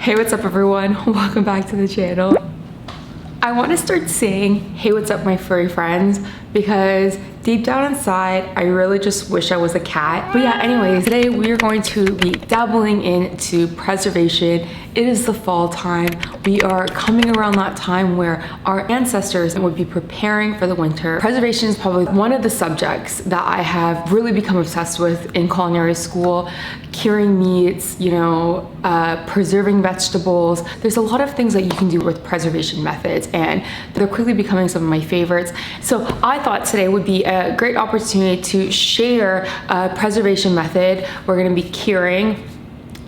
Hey, what's up everyone? Welcome back to the channel. I want to start saying, hey, what's up my furry friends, because deep down inside, I really just wish I was a cat. But yeah, anyways, today we are going to be dabbling into preservation. It is the fall time. We are coming around that time where our ancestors would be preparing for the winter. Preservation is probably one of the subjects that I have really become obsessed with in culinary school. Curing meats, preserving vegetables. There's a lot of things that you can do with preservation methods, and they're quickly becoming some of my favorites. So I thought today would be a great opportunity to share a preservation method. We're gonna be curing,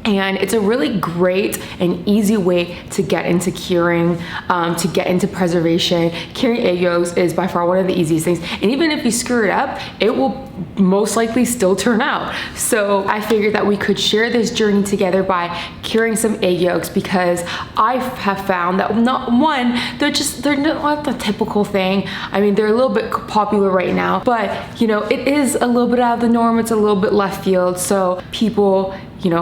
and it's a really great and easy way to get into curing, to get into preservation. Curing egg yolks is by far one of the easiest things. And even if you screw it up, it will most likely still turn out. So I figured that we could share this journey together by curing some egg yolks, because I have found that they're not the typical thing. I mean, they're a little bit popular right now, but it is a little bit out of the norm. It's a little bit left field. So people,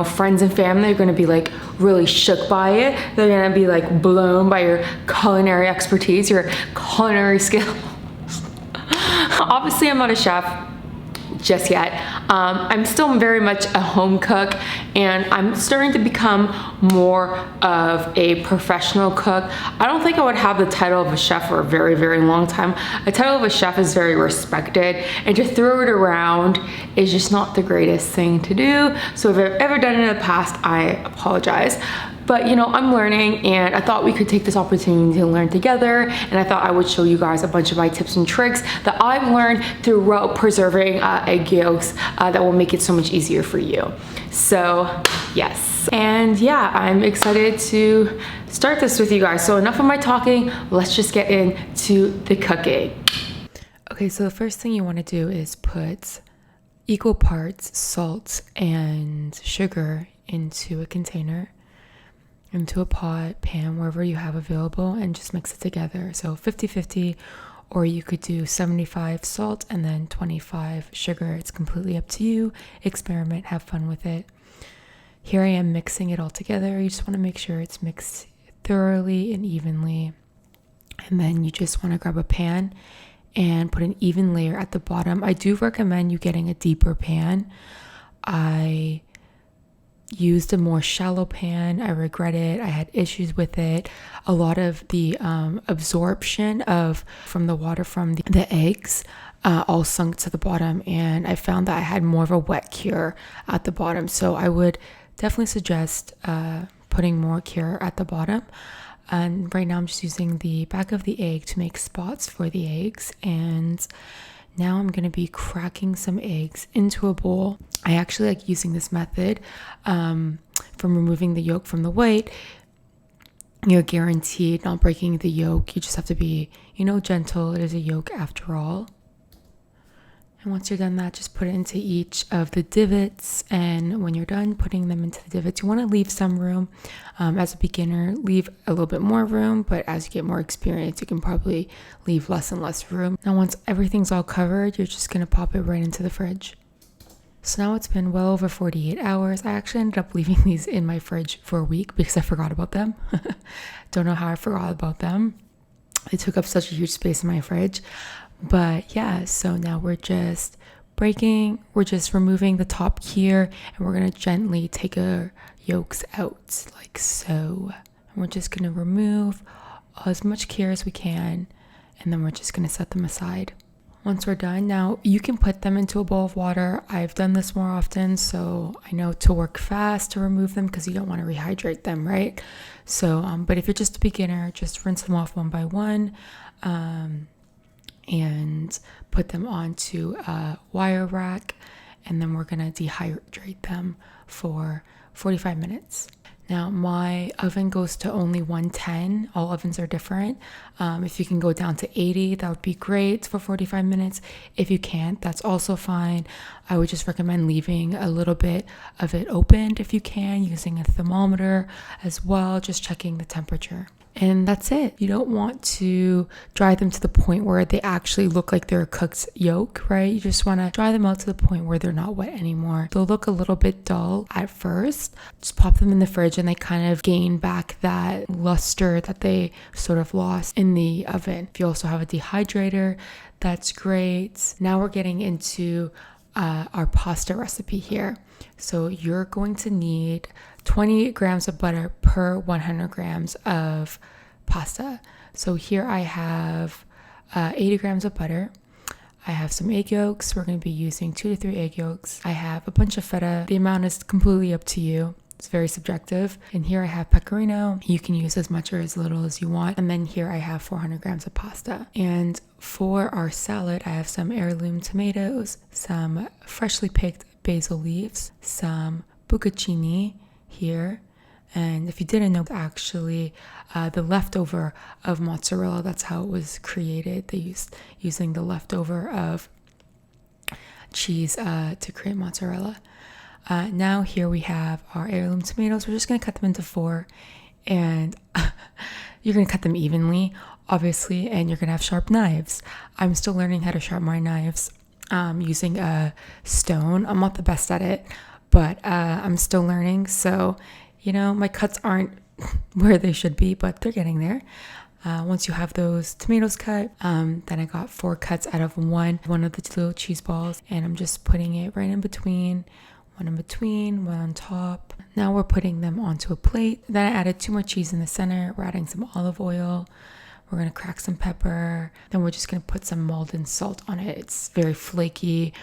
friends and family are gonna be like really shook by it. They're gonna be like blown by your culinary expertise, your culinary skills. Obviously, I'm not a chef just yet. I'm still very much a home cook, and I'm starting to become more of a professional cook. I don't think I would have the title of a chef for a very, very long time. A title of a chef is very respected, and to throw it around is just not the greatest thing to do. So if I've ever done it in the past, I apologize. But I'm learning, and I thought we could take this opportunity to learn together, and I thought I would show you guys a bunch of my tips and tricks that I've learned throughout preserving egg yolks that will make it so much easier for you. So yes, and yeah, I'm excited to start this with you guys. So enough of my talking, let's just get into the cooking. Okay, so the first thing you want to do is put equal parts salt and sugar into a container, into a pot, pan, wherever you have available, and just mix it together. So 50-50, or you could do 75 salt and then 25 sugar. It's completely up to you. Experiment, have fun with it. Here I am mixing it all together. You just want to make sure it's mixed thoroughly and evenly. And then you just want to grab a pan and put an even layer at the bottom. I do recommend you getting a deeper pan. I used a more shallow pan. I regret it. I had issues with it. A lot of the absorption from the water from the eggs all sunk to the bottom, and I found that I had more of a wet cure at the bottom. So I would definitely suggest putting more cure at the bottom. And right now I'm just using the back of the egg to make spots for the eggs, and now I'm going to be cracking some eggs into a bowl. I actually like using this method from removing the yolk from the white. You're guaranteed not breaking the yolk. You just have to be, gentle. It is a yolk after all. And once you're done that, just put it into each of the divots. And when you're done putting them into the divots, you want to leave some room. As a beginner, leave a little bit more room, but as you get more experience, you can probably leave less and less room. Now, once everything's all covered, you're just going to pop it right into the fridge. So now it's been well over 48 hours. I actually ended up leaving these in my fridge for a week because I forgot about them. Don't know how I forgot about them. They took up such a huge space in my fridge. But yeah, so now we're just removing the top here, and we're going to gently take our yolks out like so. And we're just going to remove as much care as we can, and then we're just going to set them aside. Once we're done, now you can put them into a bowl of water. I've done this more often, so I know to work fast to remove them because you don't want to rehydrate them, right? So, but if you're just a beginner, just rinse them off one by one, and put them onto a wire rack, and then we're gonna dehydrate them for 45 minutes. Now my oven goes to only 110. All ovens are different. If you can go down to 80, that would be great for 45 minutes. If you can't, that's also fine. I would just recommend leaving a little bit of it opened if you can, using a thermometer as well, just checking the temperature. And that's it. You don't want to dry them to the point where they actually look like they're a cooked yolk, right? You just want to dry them out to the point where they're not wet anymore. They'll look a little bit dull at first. Just pop them in the fridge and they kind of gain back that luster that they sort of lost in the oven. If you also have a dehydrator, that's great. Now we're getting into our pasta recipe here. So you're going to need 28 grams of butter per 100 grams of pasta. So here I have 80 grams of butter. I have some egg yolks. We're going to be using 2 to 3 egg yolks. I have a bunch of feta. The amount is completely up to you. It's very subjective. And here I have pecorino. You can use as much or as little as you want. And then here I have 400 grams of pasta. And for our salad, I have some heirloom tomatoes, some freshly picked basil leaves, some bucatini here. And if you didn't know, actually the leftover of mozzarella, that's how it was created. They used using the leftover of cheese to create mozzarella. Now here we have our heirloom tomatoes. We're just going to cut them into 4, and you're going to cut them evenly, obviously, and you're going to have sharp knives. I'm still learning how to sharpen my knives using a stone. I'm not the best at it, but I'm still learning. So, you know, my cuts aren't where they should be, but they're getting there. Once you have those tomatoes cut, then I got 4 cuts out of one of the little cheese balls, and I'm just putting it right in between. One in between, one on top. Now we're putting them onto a plate. Then I added 2 more cheese in the center. We're adding some olive oil. We're going to crack some pepper. Then we're just going to put some Maldon salt on it. It's very flaky.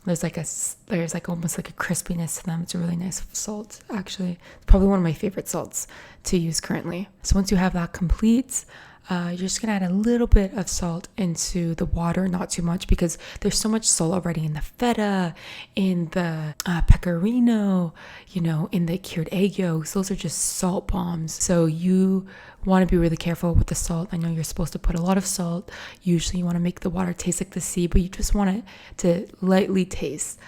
There's almost like a crispiness to them. It's a really nice salt, actually. It's probably one of my favorite salts to use currently. So once you have that complete, you're just gonna add a little bit of salt into the water, not too much, because there's so much salt already in the feta, in the pecorino, you know, in the cured egg yolks. Those are just salt bombs. So you want to be really careful with the salt. I know you're supposed to put a lot of salt. Usually you want to make the water taste like the sea, but you just want it to lightly taste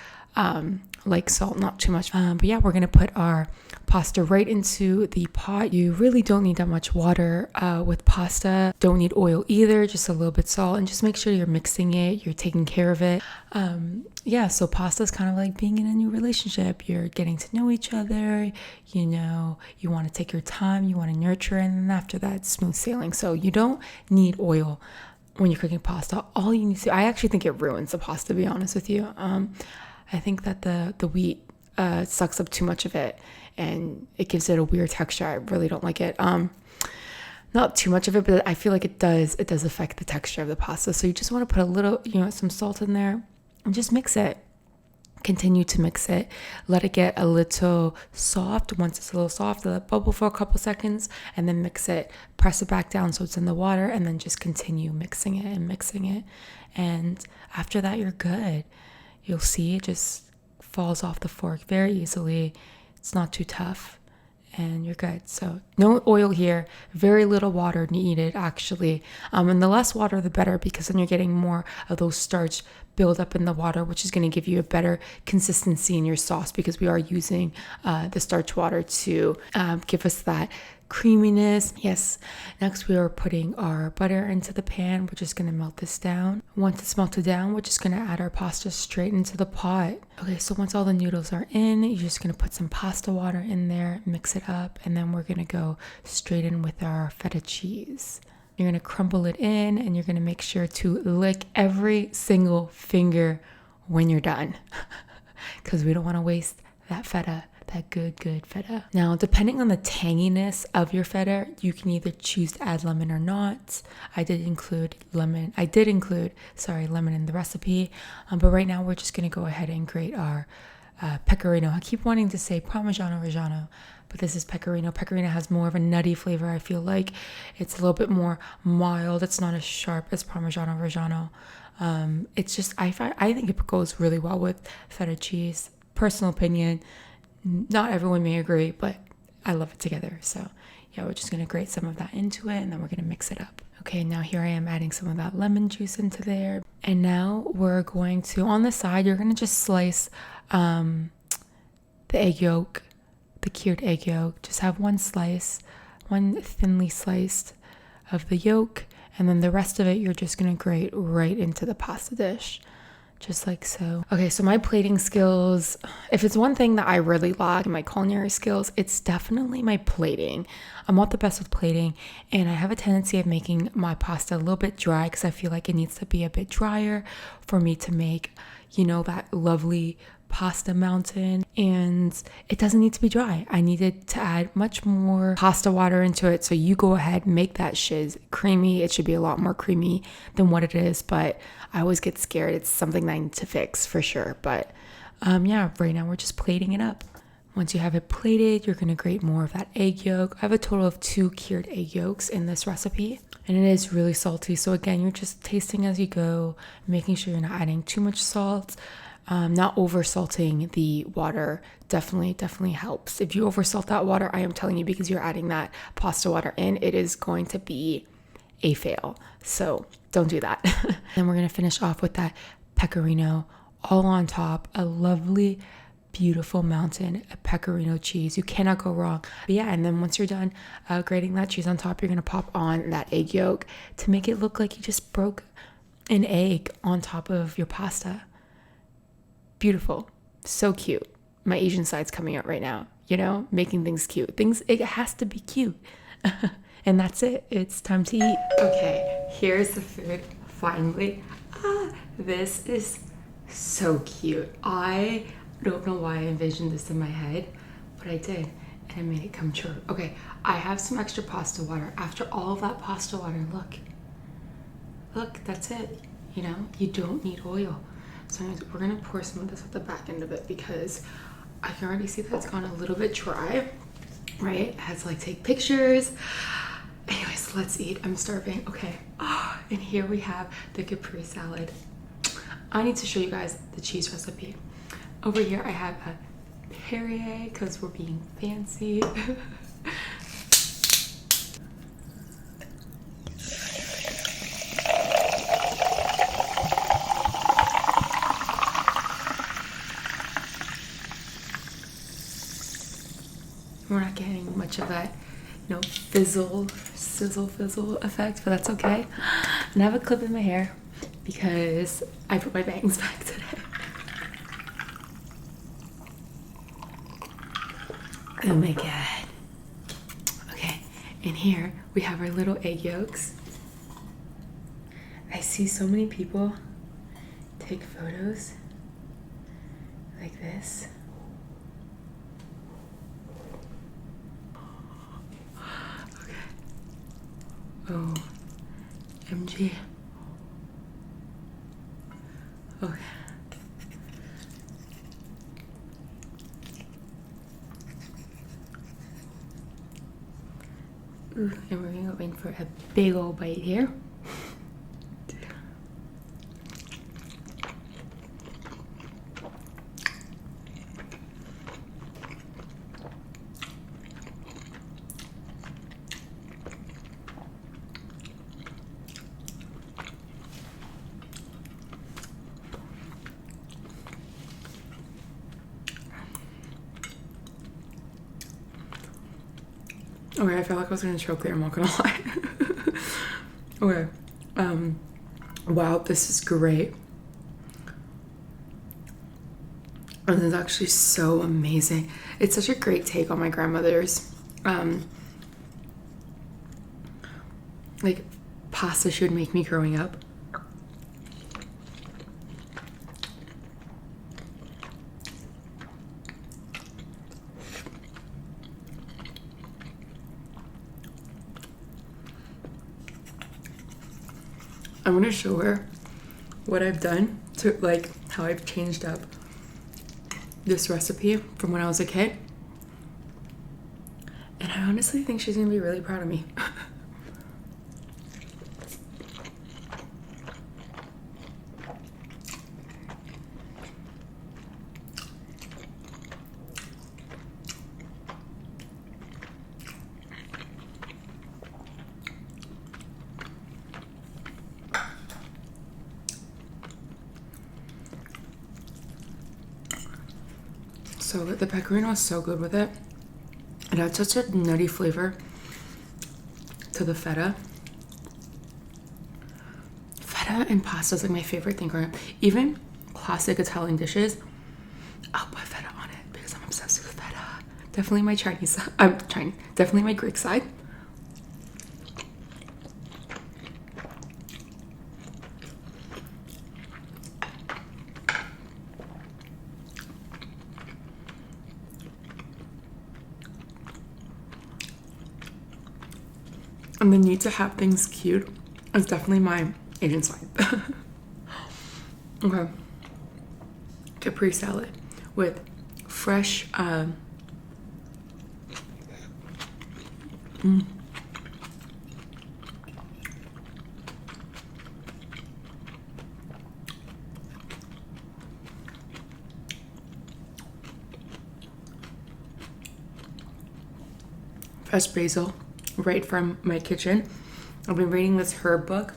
like salt, not too much. But yeah, we're gonna put our pasta right into the pot. You really don't need that much water with pasta. Don't need oil either, just a little bit salt, and just make sure you're mixing it, you're taking care of it. Yeah, so pasta is kind of like being in a new relationship. You're getting to know each other, you know, you want to take your time, you want to nurture, and then after that, smooth sailing. So you don't need oil when you're cooking pasta. All you need to, I actually think it ruins the pasta, to be honest with you. I think that the wheat sucks up too much of it, and it gives it a weird texture. I really don't like it. Not too much of it, but I feel like it does affect the texture of the pasta. So you just want to put a little, you know, some salt in there and just mix it. Continue to mix it. Let it get a little soft. Once it's a little soft, let it bubble for a couple seconds, and then mix it. Press it back down so it's in the water, and then just continue mixing it and mixing it. And after that, you're good. You'll see it just falls off the fork very easily. It's not too tough, and you're good. So no oil here, very little water needed actually. And the less water, the better, because then you're getting more of those starch build up in the water, which is going to give you a better consistency in your sauce, because we are using the starch water to give us that creaminess. Yes. Next, we are putting our butter into the pan. We're just going to melt this down. Once it's melted down, we're just going to add our pasta straight into the pot. Okay, so once all the noodles are in, you're just going to put some pasta water in there, mix it up, and then we're going to go straight in with our feta cheese. You're going to crumble it in, and you're going to make sure to lick every single finger when you're done, because we don't want to waste that feta. That good feta. Now, depending on the tanginess of your feta, you can either choose to add lemon or not. I did include lemon in the recipe. But right now we're just going to go ahead and grate our pecorino. I keep wanting to say Parmigiano Reggiano, but this is pecorino. Pecorino has more of a nutty flavor. I feel like it's a little bit more mild. It's not as sharp as Parmigiano Reggiano. It's just, I think it goes really well with feta cheese. Personal opinion. Not everyone may agree, but I love it together. So yeah, we're just going to grate some of that into it, and then we're going to mix it up. Okay, now here I am adding some of that lemon juice into there. And now we're going to, on the side, you're going to just slice the egg yolk, the cured egg yolk. Just have one slice one thinly sliced of the yolk, and then the rest of it you're just gonna grate right into the pasta dish, just like so. Okay, so my plating skills, if it's one thing that I really lack in my culinary skills, it's definitely my plating. I'm not the best with plating, and I have a tendency of making my pasta a little bit dry because I feel like it needs to be a bit drier for me to make, you know, that lovely pasta mountain, and it doesn't need to be dry. I needed to add much more pasta water into it. So you go ahead, make that shiz creamy. It should be a lot more creamy than what it is, but I always get scared. It's something that I need to fix for sure. But yeah, right now we're just plating it up. Once you have it plated, you're gonna grate more of that egg yolk. I have a total of 2 cured egg yolks in this recipe, and it is really salty. So again, you're just tasting as you go, making sure you're not adding too much salt. Not over salting the water definitely helps. If you over salt that water, I am telling you, because you're adding that pasta water in, it is going to be a fail. So don't do that. Then we're gonna finish off with that pecorino all on top, a lovely, beautiful mountain of pecorino cheese. You cannot go wrong. But yeah, and then once you're done grating that cheese on top, you're gonna pop on that egg yolk to make it look like you just broke an egg on top of your pasta. Beautiful. So cute. My Asian side's coming out right now, you know, making things cute. It has to be cute. And that's it. It's time to eat. Okay, here's the food, finally. This is so cute. I don't know why I envisioned this in my head, but I did, and I made it come true. Okay, I have some extra pasta water. After all of that pasta water, look, that's it. You know, you don't need oil. So we're gonna pour some of this at the back end of it because I can already see that it's gone a little bit dry, right? I had to like take pictures. Anyways, let's eat. I'm starving. Okay. And here we have the Capri salad. I need to show you guys the cheese recipe. Over here I have a Perrier because we're being fancy. We're not getting much of that, you know, sizzle effect, but that's okay. And I have a clip in my hair because I put my bangs back today. Oh my god. Okay, and here we have our little egg yolks. I see so many people take photos like this. Oh, MG. Okay. Ooh, and we're gonna go in for a big old bite here. Okay, I felt like I was gonna choke there, I'm not gonna lie. Okay, wow, this is great. And this is actually so amazing. It's such a great take on my grandmother's, like, pasta she would make me growing up. I'm gonna show her what I've done to, like, how I've changed up this recipe from when I was a kid. And I honestly think she's gonna be really proud of me. So the pecorino is so good with it. It had such a nutty flavor. to the feta. Feta and pasta is like my favorite thing growing up. Even classic Italian dishes, I'll put feta on it because I'm obsessed with feta. Definitely my Chinese, definitely my Greek side. And the need to have things cute is definitely my Asian side. Okay. Capri salad with fresh fresh basil right from my kitchen. I've been reading this herb book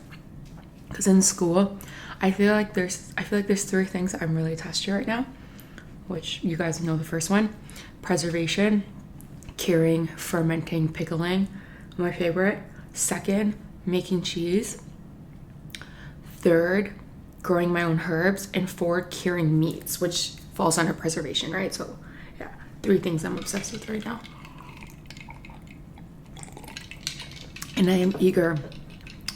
because in school I feel like there's 3 things I'm really attached to right now, which you guys know the first one: preservation, curing, fermenting, pickling, my favorite. Second, making cheese. Third, growing my own herbs. And 4, curing meats, which falls under preservation, right? So yeah, 3 things I'm obsessed with right now. And I am eager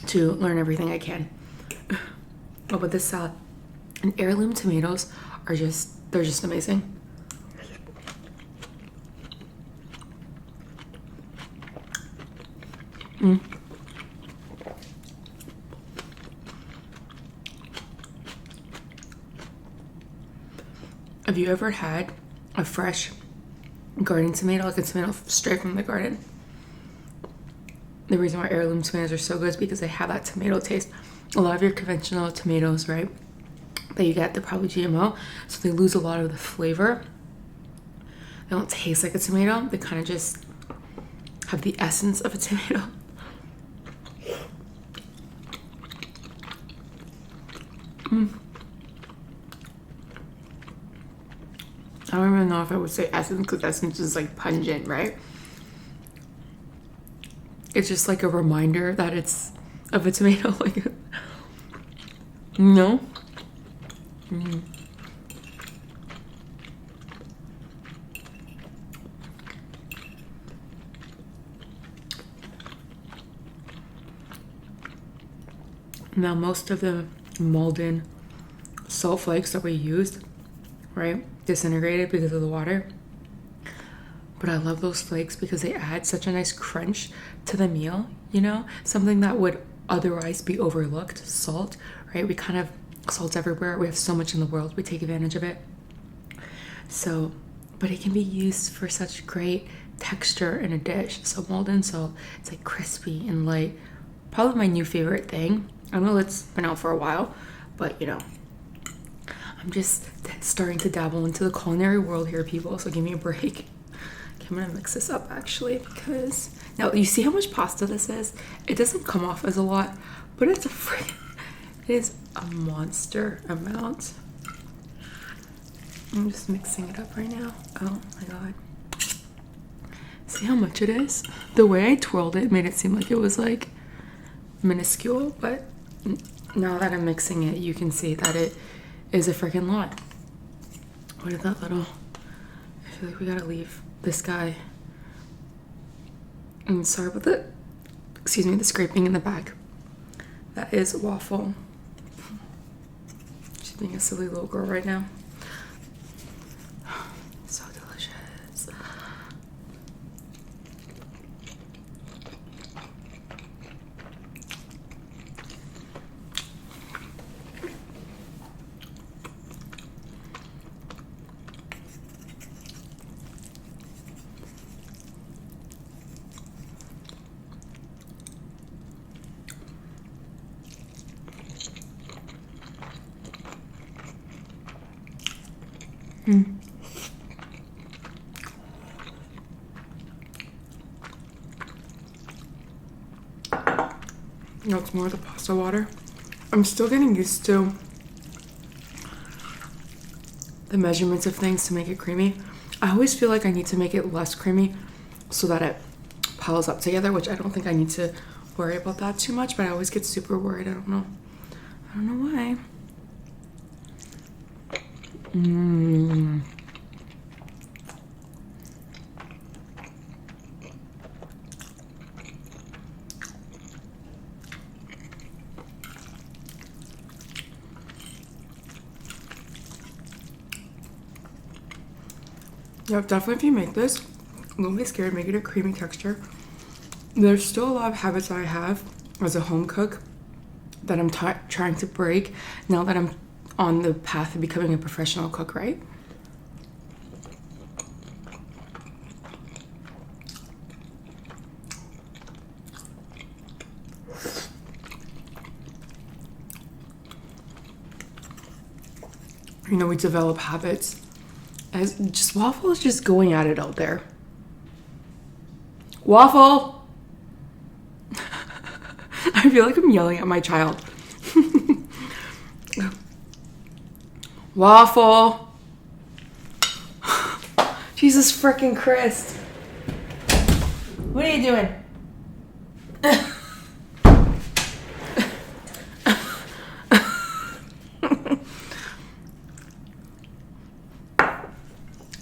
to learn everything I can. Oh, but this salad and heirloom tomatoes are they're just amazing. Have you ever had a fresh garden tomato, like a tomato straight from the garden? The reason why heirloom tomatoes are so good is because they have that tomato taste. A lot of your conventional tomatoes, right, that you get, they're probably GMO, so they lose a lot of the flavor. They don't taste like a tomato. They kind of just have the essence of a tomato. I don't even know if I would say essence, because essence is like pungent, right? It's just like a reminder that it's of a tomato. Like, no. Now, most of the Malden salt flakes that we used, right, disintegrated because of the water. But I love those flakes because they add such a nice crunch to the meal, you know? Something that would otherwise be overlooked, salt, right? We kind of, salt's everywhere. We have so much in the world. We take advantage of it. So, but it can be used for such great texture in a dish. So Malden salt, it's like crispy and light. Probably my new favorite thing. I know it's been out for a while, but you know, I'm just starting to dabble into the culinary world here, people. So give me a break. I'm gonna mix this up actually, because now you see how much pasta this is. It doesn't come off as a lot, but it is a monster amount. I'm just mixing it up right now. Oh my god, see how much it is? The way I twirled it made it seem like it was like minuscule, but now that I'm mixing it, you can see that it is a freaking lot. What is that little, I feel like we gotta leave this guy. I'm sorry about the scraping in the back. That is waffle. She's being a silly little girl right now. So delicious. No, it's more of the pasta water. I'm still getting used to the measurements of things to make it creamy. I always feel like I need to make it less creamy so that it piles up together, which I don't think I need to worry about that too much, but I always get super worried. I don't know why. Yeah, definitely if you make this, don't be scared, make it a creamy texture. There's still a lot of habits that I have as a home cook that I'm trying to break now that I'm on the path of becoming a professional cook, right? You know, we develop habits as just Waffle is just going at it out there. Waffle! I feel like I'm yelling at my child. Waffle! Jesus frickin' Christ. What are you doing?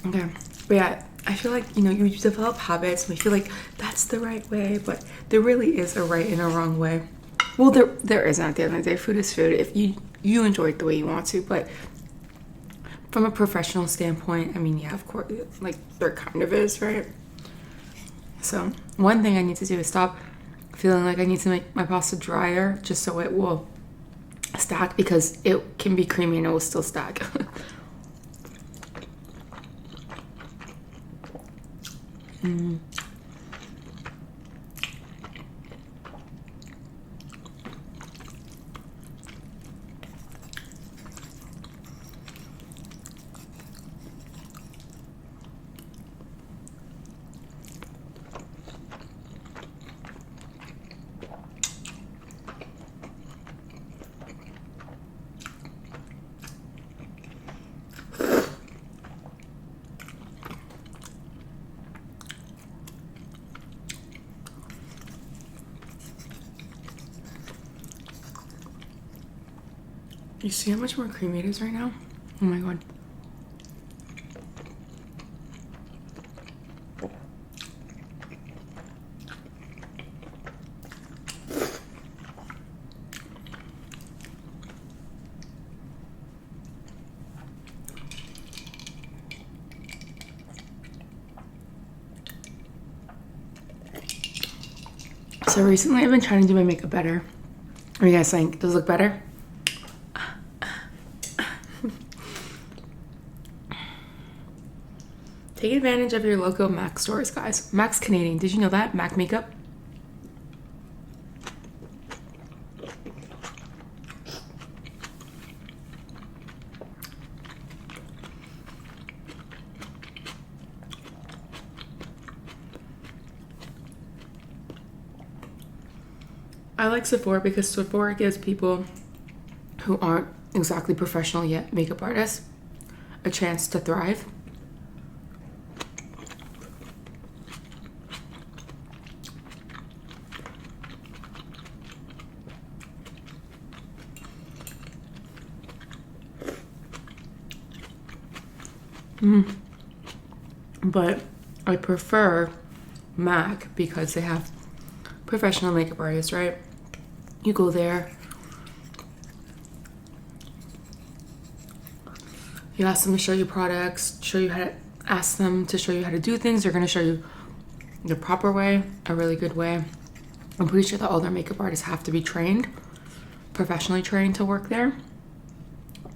Okay, but yeah, I feel like, you know, you develop habits and we feel like that's the right way, but there really is a right and a wrong way. Well, there isn't at the end of the day. Food is food if you enjoy it the way you want to, but from a professional standpoint, I mean, yeah, of course, like there kind of is, right? So one thing I need to do is stop feeling like I need to make my pasta drier just so it will stack, because it can be creamy and it will still stack. You see how much more creamy it is right now? Oh my god. So recently I've been trying to do my makeup better. What do you guys think? Does it look better? Take advantage of your local MAC stores, guys. MAC's Canadian. Did you know that? MAC makeup. I like Sephora because Sephora gives people who aren't exactly professional yet makeup artists a chance to thrive. But I prefer MAC because they have professional makeup artists, right? You go there, you ask them to show you products, ask them to show you how to do things. They're going to show you the proper way, a really good way. I'm pretty sure that all their makeup artists have to be trained, professionally trained to work there.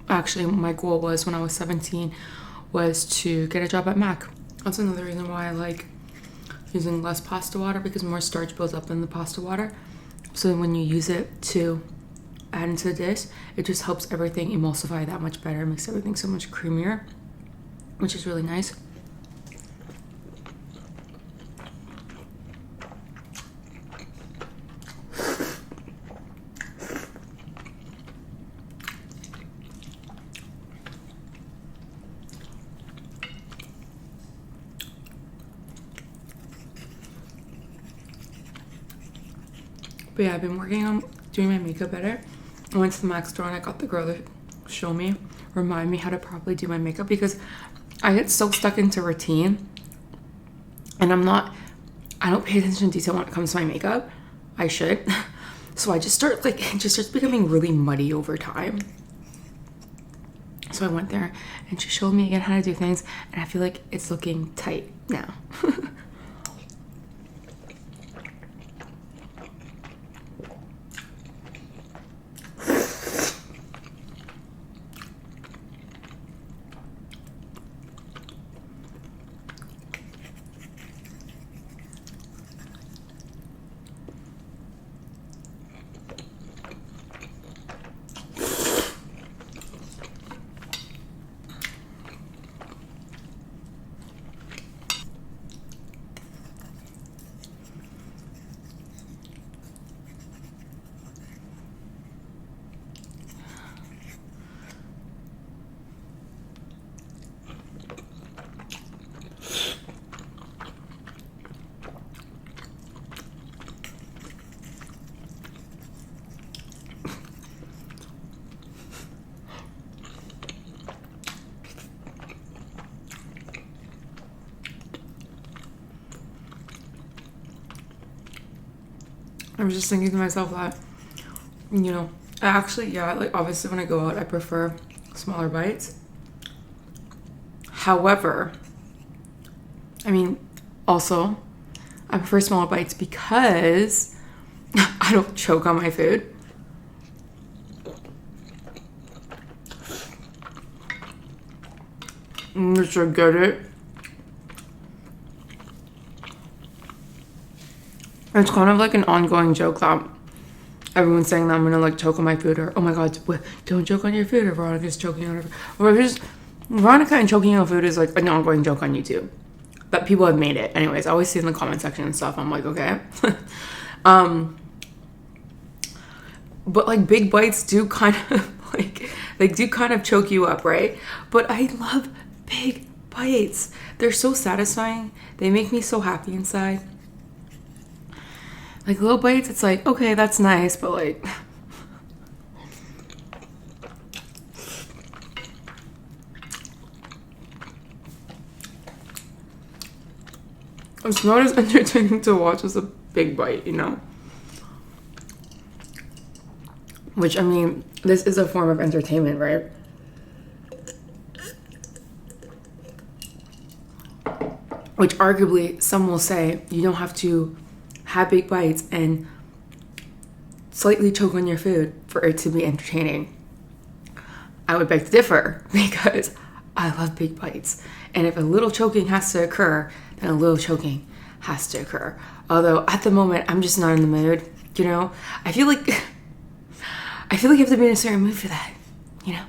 Actually, my goal was when I was 17 was to get a job at MAC. That's another reason why I like using less pasta water, because more starch builds up in the pasta water. So when you use it to add into the dish, it just helps everything emulsify that much better. It makes everything so much creamier, which is really nice. But yeah, I've been working on doing my makeup better. I went to the MAC store and I got the girl to show me, remind me how to properly do my makeup, because I get so stuck into routine and I don't pay attention to detail when it comes to my makeup. I should. So I just start like, it just starts becoming really muddy over time. So I went there and she showed me again how to do things, and I feel like it's looking tight now. I was just thinking to myself that, you know, I actually, yeah, like obviously when I go out, I prefer smaller bites. However, I mean, also, I prefer smaller bites because I don't choke on my food. You should get it. It's kind of like an ongoing joke that everyone's saying that I'm gonna like choke on my food, or oh my god, don't choke on your food, or Veronica's choking on her food. Or just Veronica and choking on food is like an ongoing joke on YouTube that people have made it. Anyways, I always see in the comment section and stuff. I'm like, okay. But like big bites do kind of like, they do kind of choke you up, right? But I love big bites. They're so satisfying. They make me so happy inside. Like little bites, it's like, okay, that's nice, but like, it's not as entertaining to watch as a big bite, you know? Which, I mean, this is a form of entertainment, right? Which arguably, some will say, you don't have to have big bites and slightly choke on your food for it to be entertaining. I would beg to differ, because I love big bites. And if a little choking has to occur, then a little choking has to occur. Although at the moment, I'm just not in the mood, you know? I feel like you have to be in a certain mood for that, you know?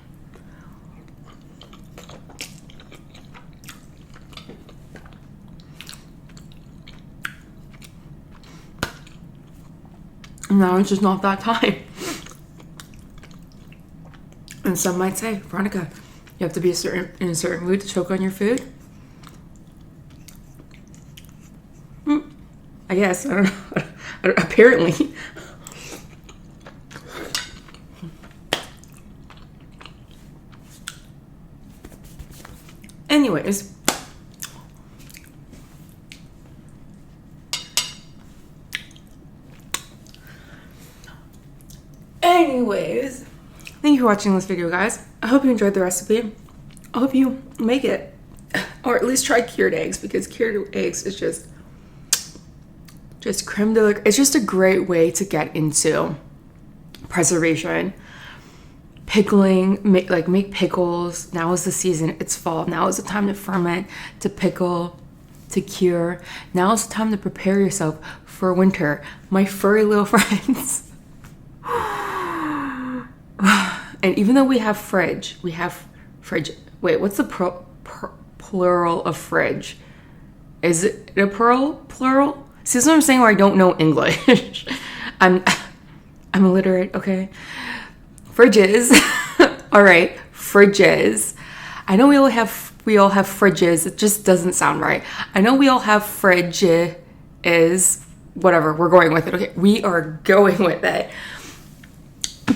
Now it's just not that time. And some might say, Veronica, you have to be in a certain mood to choke on your food. I guess, I don't know. Apparently. Anyways. Thank you for watching this video, guys. I hope you enjoyed the recipe. I hope you make it, or at least try cured eggs, because cured eggs is just creme de la creme. It's just a great way to get into preservation, pickling, make pickles. Now is the season. It's fall. Now is the time to ferment, to pickle, to cure. Now is the time to prepare yourself for winter, my furry little friends. And even though we have fridge. Wait, what's the plural of fridge? Is it a plural? See, that's what I'm saying, where I don't know English. I'm illiterate, okay? Fridges. All right, fridges. I know we all have fridges. It just doesn't sound right. I know we all have fridges, whatever, we're going with it. Okay, we are going with it.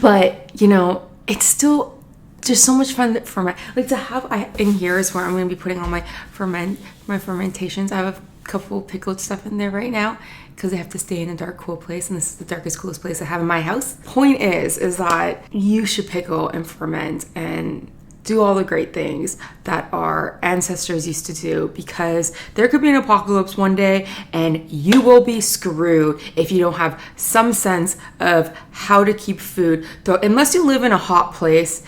But, you know, it's still just so much fun for my, like, to have, in here is where I'm going to be putting all my fermentations. I have a couple pickled stuff in there right now because they have to stay in a dark, cool place, and this is the darkest, coolest place I have in my house. Point is that you should pickle and ferment and do all the great things that our ancestors used to do, because there could be an apocalypse one day and you will be screwed if you don't have some sense of how to keep food, though, unless you live in a hot place.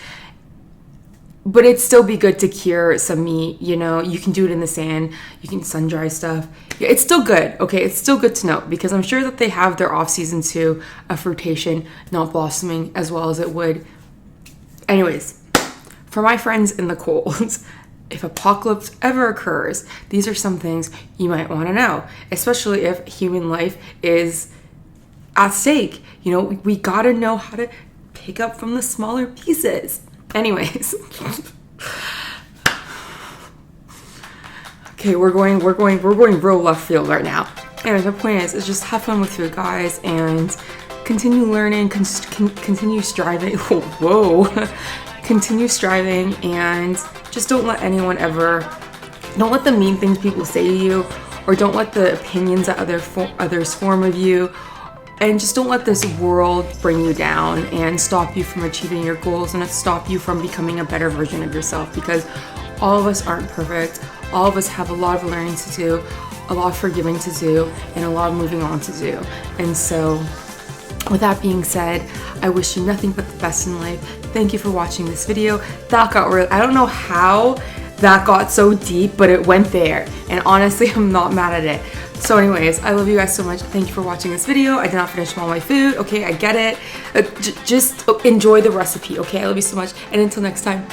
But it'd still be good to cure some meat, you know. You can do it in the sand, you can sun dry stuff. Yeah, it's still good, okay? It's still good to know, because I'm sure that they have their off season too, of fruitation not blossoming as well as it would. Anyways, for my friends in the cold, if apocalypse ever occurs, these are some things you might want to know, especially if human life is at stake. You know, we gotta know how to pick up from the smaller pieces. Anyways, okay, we're going real left field right now. Anyways, my point is just have fun with food, guys, and continue learning, continue striving. Whoa. Continue striving, and just don't let the mean things people say to you, or don't let the opinions that others form of you, and just don't let this world bring you down and stop you from achieving your goals, and stop you from becoming a better version of yourself, because all of us aren't perfect. All of us have a lot of learning to do, a lot of forgiving to do, and a lot of moving on to do. And so with that being said, I wish you nothing but the best in life. Thank you for watching this video. That got real. I don't know how that got so deep, but it went there. And honestly, I'm not mad at it. So anyways, I love you guys so much. Thank you for watching this video. I did not finish all my food. Okay, I get it. Just enjoy the recipe. Okay, I love you so much. And until next time.